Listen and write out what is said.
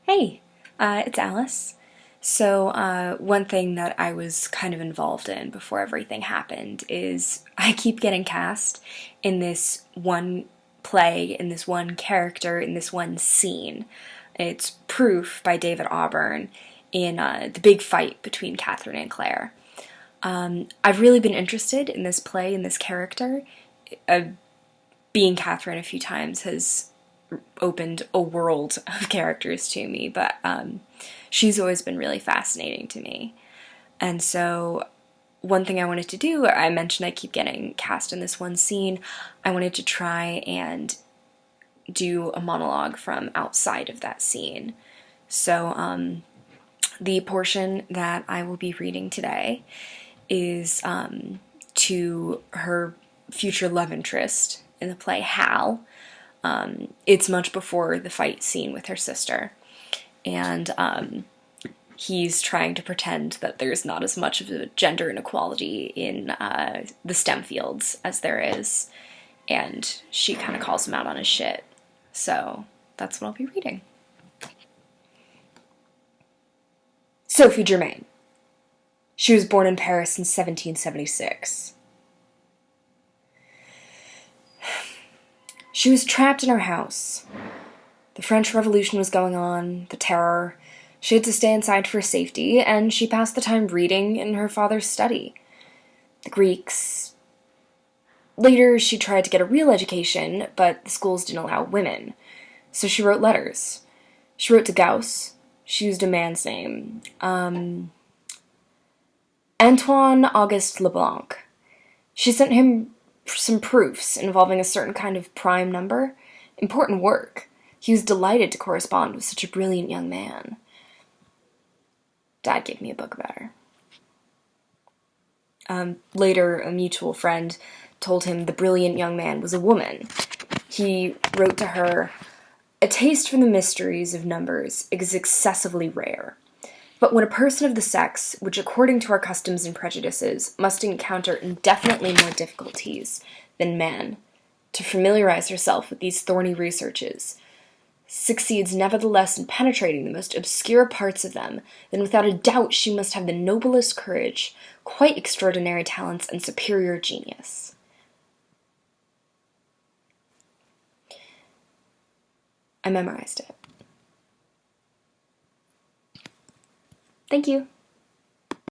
Hey, it's Alice. One thing that I was kind of involved in before everything happened is I keep getting cast in this one play, in this one character, in this one scene. It's Proof by David Auburn in the big fight between Catherine and Claire. I've really been interested in this play, in this character. Being Catherine a few times has opened a world of characters to me, but she's always been really fascinating to me. And so one thing I wanted to do, I mentioned I keep getting cast in this one scene, I wanted to try and do a monologue from outside of that scene. The portion that I will be reading today is to her future love interest in the play, Hal. It's much before the fight scene with her sister, and he's trying to pretend that there's not as much of a gender inequality in the STEM fields as there is, and she kind of calls him out on his shit. So that's what I'll be reading. Sophie Germain. She was born in Paris in 1776. She was trapped in her house. The French Revolution was going on, the terror. She had to stay inside for safety, and she passed the time reading in her father's study. The Greeks. Later, she tried to get a real education, but the schools didn't allow women. So she wrote letters. She wrote to Gauss. She used a man's name. Antoine Auguste Leblanc. She sent him some proofs involving a certain kind of prime number. Important work. He was delighted to correspond with such a brilliant young man. Dad gave me a book about her. Later, a mutual friend told him the brilliant young man was a woman. He wrote to her, "A taste for the mysteries of numbers is excessively rare. But when a person of the sex, which according to our customs and prejudices must encounter indefinitely more difficulties than men, to familiarize herself with these thorny researches, succeeds nevertheless in penetrating the most obscure parts of them, then without a doubt she must have the noblest courage, quite extraordinary talents, and superior genius." I memorized it. Thank you.